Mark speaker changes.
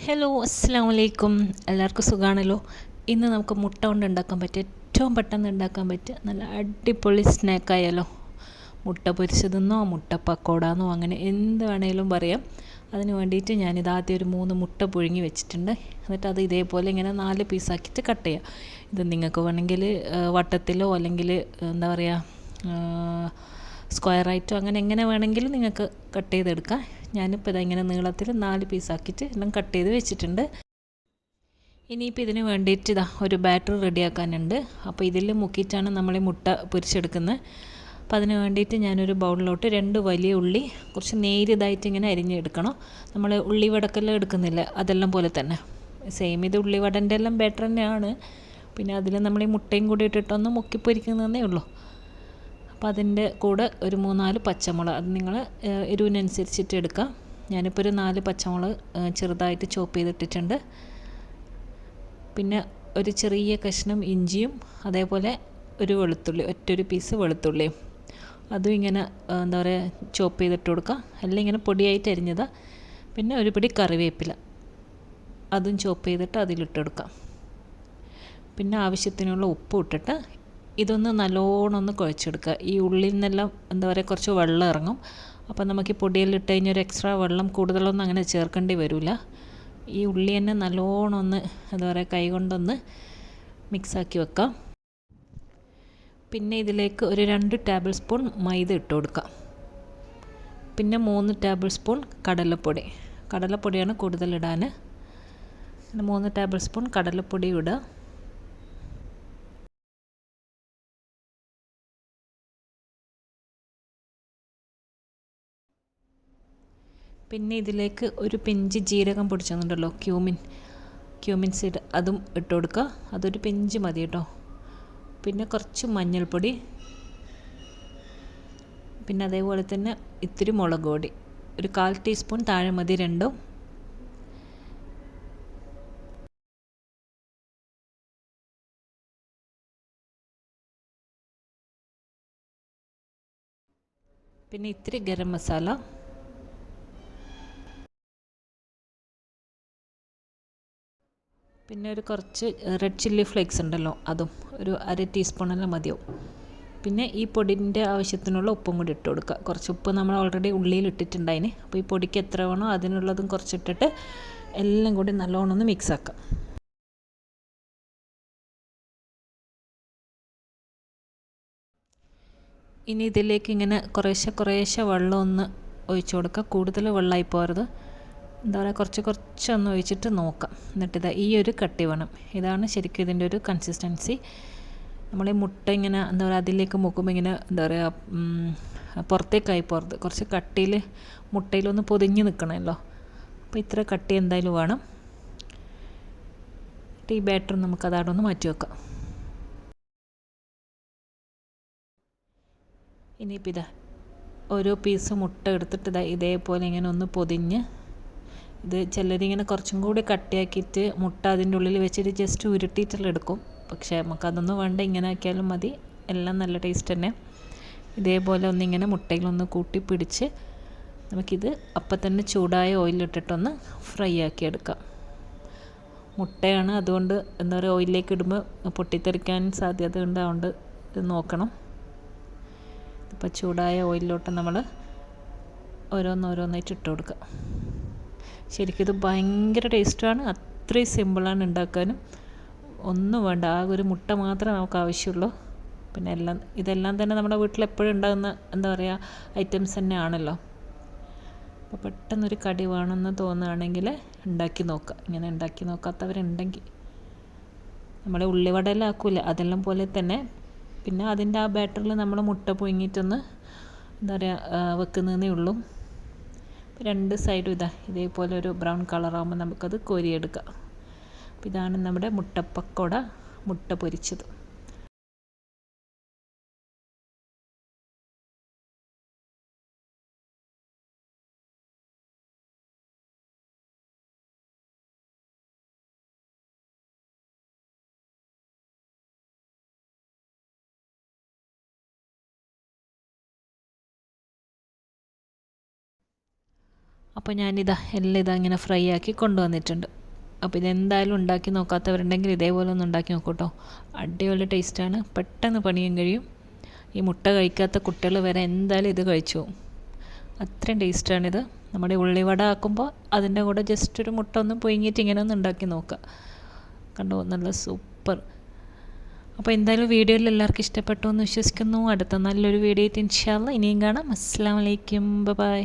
Speaker 1: Hello അസ്സാം വലൈക്കും. എല്ലാവർക്കും സുഖമാണല്ലോ. ഇന്ന് നമുക്ക് മുട്ട കൊണ്ട് ഉണ്ടാക്കാൻ പറ്റിയ ഏറ്റവും പെട്ടെന്ന് ഉണ്ടാക്കാൻ പറ്റിയ നല്ല അടിപൊളി സ്നാക്കായാലോ. മുട്ട പൊരിച്ചതെന്നോ മുട്ട പക്കോടാന്നോ അങ്ങനെ എന്ത് വേണേലും പറയാം. അതിന് വേണ്ടിയിട്ട് ഞാനിത് ആദ്യം ഒരു 3 മുട്ട പുഴുങ്ങി വെച്ചിട്ടുണ്ട്. എന്നിട്ട് അത് ഇതേപോലെ ഇങ്ങനെ 4 പീസാക്കിയിട്ട് കട്ട് ചെയ്യാം. ഇത് നിങ്ങൾക്ക് വേണമെങ്കിൽ വട്ടത്തിലോ അല്ലെങ്കിൽ എന്താ പറയുക സ്ക്വയറായിട്ടോ അങ്ങനെ എങ്ങനെ വേണമെങ്കിലും നിങ്ങൾക്ക് കട്ട് ചെയ്തെടുക്കാം. ഞാനിപ്പോൾ ഇങ്ങനെ നീളത്തിൽ 4 പീസാക്കിയിട്ട് എല്ലാം കട്ട് ചെയ്ത് വെച്ചിട്ടുണ്ട്. ഇനിയിപ്പോൾ ഇതിന് വേണ്ടിയിട്ട് ഒരു ബാറ്റർ റെഡിയാക്കാനുണ്ട്. അപ്പോൾ ഇതിൽ മുക്കിയിട്ടാണ് നമ്മൾ ഈ മുട്ട പൊരിച്ചെടുക്കുന്നത്. അപ്പോൾ അതിന് വേണ്ടിയിട്ട് ഞാനൊരു ബൗളിലോട്ട് 2 വലിയ ഉള്ളി കുറച്ച് നേരിയതായിട്ട് ഇങ്ങനെ അരിഞ്ഞെടുക്കണം. നമ്മൾ ഉള്ളി വടക്കെല്ലാം എടുക്കുന്നില്ല അതെല്ലാം പോലെ തന്നെ സെയിം ഇത് ഉള്ളി വടൻ്റെ എല്ലാം ബാറ്റർ തന്നെയാണ്. പിന്നെ അതിൽ നമ്മൾ ഈ മുട്ടയും കൂടി ഇട്ടിട്ടൊന്ന് മുക്കി പൊരിക്കുന്നതേ ഉള്ളൂ. അപ്പോൾ അതിൻ്റെ കൂടെ ഒരു 3-4 പച്ചമുളക്, അത് നിങ്ങൾ എരിവിനനുസരിച്ചിട്ട് എടുക്കാം. ഞാനിപ്പോൾ ഒരു 4 പച്ചമുളക് ചെറുതായിട്ട് ചോപ്പ് ചെയ്തിട്ടിട്ടുണ്ട്. പിന്നെ ഒരു ചെറിയ കഷ്ണം ഇഞ്ചിയും അതേപോലെ ഒരു വെളുത്തുള്ളി, ഒറ്റൊരു പീസ് വെളുത്തുള്ളിയും അതും ഇങ്ങനെ എന്താ പറയുക ചോപ്പ് ചെയ്തിട്ട് കൊടുക്കുക. എല്ലാം ഇങ്ങനെ പൊടിയായിട്ട് അരിഞ്ഞതാണ്. പിന്നെ ഒരു പിടി കറിവേപ്പില അതും ചോപ്പ് ചെയ്തിട്ട് അതിലിട്ട് കൊടുക്കാം. പിന്നെ ആവശ്യത്തിനുള്ള ഉപ്പ് ഇട്ടിട്ട് ഇതൊന്ന് നല്ലോണം ഒന്ന് കുഴച്ചെടുക്കുക. ഈ ഉള്ളിൽ നിന്നെല്ലാം എന്താ പറയുക കുറച്ച് വെള്ളം ഇറങ്ങും. അപ്പോൾ നമുക്ക് ഈ പൊടിയെല്ലാം ഇട്ട് കഴിഞ്ഞാൽ ഒരു എക്സ്ട്രാ വെള്ളം കൂടുതലൊന്നും അങ്ങനെ ചേർക്കേണ്ടി വരില്ല. ഈ ഉള്ളി തന്നെ നല്ലോണം ഒന്ന് എന്താ പറയുക കൈ കൊണ്ടൊന്ന് മിക്സാക്കി വെക്കാം. പിന്നെ ഇതിലേക്ക് ഒരു 2 ടേബിൾ സ്പൂൺ മൈദ ഇട്ട് കൊടുക്കാം. പിന്നെ 3 ടേബിൾ സ്പൂൺ കടലപ്പൊടിയാണ് കൂടുതൽ ഇടാൻ. 3 ടേബിൾ സ്പൂൺ കടലപ്പൊടി ഇടുക. പിന്നെ ഇതിലേക്ക് ഒരു പിഞ്ച് ജീരകം പൊടിച്ചെന്നുണ്ടല്ലോ, ക്യൂമിൻ സീഡ്, അതും ഇട്ട് കൊടുക്കുക. അതൊരു പിഞ്ച് മതി കേട്ടോ. പിന്നെ കുറച്ച് മഞ്ഞൾപ്പൊടി, പിന്നെ അതേപോലെ തന്നെ ഇത്തിരി മുളക് പൊടി, ഒരു 1/4 ടീസ്പൂൺ താഴെ മതി രണ്ടും. പിന്നെ ഇത്തിരി ഗരം മസാല, പിന്നെ ഒരു കുറച്ച് റെഡ് ചില്ലി ഫ്ലേക്സ് ഉണ്ടല്ലോ, അതും ഒരു 1/2 ടീസ്പൂണെല്ലാം മതിയാവും. പിന്നെ ഈ പൊടിൻ്റെ ആവശ്യത്തിനുള്ള ഉപ്പും കൂടി ഇട്ട് കൊടുക്കുക. കുറച്ച് ഉപ്പ് നമ്മൾ ഓൾറെഡി ഉള്ളിയിൽ ഇട്ടിട്ടുണ്ടായിന്. അപ്പോൾ ഈ പൊടിക്ക് എത്ര വേണോ അതിനുള്ളതും കുറച്ചിട്ടിട്ട് എല്ലാം കൂടി നല്ലോണം ഒന്ന് മിക്സ് ആക്കാം. ഇനി ഇതിലേക്ക് ഇങ്ങനെ കുറേശ്ശെ വെള്ളം ഒന്ന് ഒഴിച്ചു കൊടുക്കുക. കൂടുതൽ വെള്ളമായി പോകരുത്. എന്താ പറയുക കുറച്ചൊന്ന് ഒഴിച്ചിട്ട് നോക്കാം. എന്നിട്ട് ഈ ഒരു കട്ടി വേണം. ഇതാണ് ശരിക്കും ഇതിൻ്റെ ഒരു കൺസിസ്റ്റൻസി. നമ്മൾ ഈ മുട്ട ഇങ്ങനെ എന്താ പറയുക അതിലേക്ക് മുക്കുമ്പോൾ ഇങ്ങനെ എന്താ പറയുക പുറത്തേക്കായി പോകരുത്. കുറച്ച് കട്ടിയിൽ മുട്ടയിലൊന്ന് പൊതിഞ്ഞ് നിൽക്കണമല്ലോ. അപ്പോൾ ഇത്ര കട്ടി എന്തായാലും വേണം. ഈ ബാറ്റർ നമുക്ക് അതവിടെ ഒന്ന് മാറ്റി വെക്കാം. ഇനിയിപ്പോൾ ഓരോ പീസ് മുട്ട എടുത്തിട്ട് ഇതേപോലെ ഇങ്ങനെ ഒന്ന് പൊതിഞ്ഞ്, ഇത് ചിലരിങ്ങനെ കുറച്ചും കൂടി കട്ടിയാക്കിയിട്ട് മുട്ട അതിൻ്റെ ഉള്ളിൽ വെച്ചിട്ട് ജസ്റ്റ് ഉരുട്ടിയിട്ടെല്ലാം എടുക്കും. പക്ഷേ നമുക്കതൊന്നും വേണ്ട, ഇങ്ങനെ ആക്കിയാലും മതി. എല്ലാം നല്ല ടേസ്റ്റ് തന്നെ. ഇതേപോലെ ഒന്നിങ്ങനെ മുട്ടയിലൊന്ന് കൂട്ടി പിടിച്ച് നമുക്കിത് അപ്പം തന്നെ ചൂടായ ഓയിലിട്ടിട്ടൊന്ന് ഫ്രൈ ആക്കി എടുക്കാം. മുട്ടയാണ്, അതുകൊണ്ട് എന്താ പറയുക ഓയിലിലേക്ക് ഇടുമ്പോൾ പൊട്ടിത്തെറിക്കാൻ സാധ്യത ഉണ്ട്. അതുകൊണ്ട് ഇത് നോക്കണം. ഇപ്പോൾ ചൂടായ ഓയിലിലോട്ട് നമ്മൾ ഓരോന്നായിട്ട് ഇട്ട് കൊടുക്കുക. ശരിക്കും ഇത് ഭയങ്കര ടേസ്റ്റാണ്. അത്രയും സിമ്പിളാണ് ഉണ്ടാക്കാനും. ഒന്നും വേണ്ട, ആകെ ഒരു മുട്ട മാത്രമേ നമുക്ക് ആവശ്യമുള്ളൂ. പിന്നെ ഇതെല്ലാം തന്നെ നമ്മുടെ വീട്ടിൽ എപ്പോഴും ഉണ്ടാകുന്ന എന്താ പറയുക ഐറ്റംസ് തന്നെ ആണല്ലോ. അപ്പോൾ പെട്ടെന്നൊരു കടി വേണമെന്ന് തോന്നുകയാണെങ്കിൽ ഉണ്ടാക്കി നോക്കുക. ഇങ്ങനെ ഉണ്ടാക്കി നോക്കാത്തവരുണ്ടെങ്കിൽ നമ്മൾ ഉള്ളിവടയെല്ലാം ആക്കൂല അതെല്ലാം പോലെ തന്നെ. പിന്നെ അതിൻ്റെ ആ ബാറ്ററിൽ നമ്മൾ മുട്ട പുഴുങ്ങിയിട്ടൊന്ന് എന്താ പറയുക വെക്കുന്നതേ ഉള്ളൂ. 2 സൈഡും ഇതേപോലെ ഒരു ബ്രൗൺ കളറാകുമ്പോൾ നമുക്കത് കോരിയെടുക്കാം. അപ്പോൾ ഇതാണ് നമ്മുടെ മുട്ടപ്പക്കോട, മുട്ട പൊരിച്ചത്. അപ്പോൾ ഞാനിതാ എല്ലാം ഇങ്ങനെ ഫ്രൈ ആക്കി കൊണ്ടുവന്നിട്ടുണ്ട്. അപ്പോൾ ഇതെന്തായാലും ഉണ്ടാക്കി നോക്കാത്തവരുണ്ടെങ്കിൽ ഇതേപോലെ ഒന്ന് ഉണ്ടാക്കി നോക്കൂ കേട്ടോ. അടിപൊളി ടേസ്റ്റാണ്, പെട്ടെന്ന് പണിയും കഴിയും. ഈ മുട്ട കഴിക്കാത്ത കുട്ടികൾ വരെ എന്തായാലും ഇത് കഴിച്ചു പോകും, അത്രയും ടേസ്റ്റാണിത്. നമ്മുടെ ഉള്ളിവട ആക്കുമ്പോൾ അതിൻ്റെ കൂടെ ജസ്റ്റ് ഒരു മുട്ട ഒന്ന് പുഴുങ്ങിയിട്ട് ഇങ്ങനെ ഒന്ന് ഉണ്ടാക്കി നോക്കുക. കണ്ടോ, നല്ല സൂപ്പർ. അപ്പോൾ എന്തായാലും വീഡിയോയിൽ എല്ലാവർക്കും ഇഷ്ടപ്പെട്ടു എന്ന് വിശ്വസിക്കുന്നു. അടുത്ത നല്ലൊരു വീഡിയോ ആയിട്ട് ഇൻഷാ അല്ലാഹ് ഇനിയും കാണാം. അസ്സലാമു അലൈക്കും, ബൈ.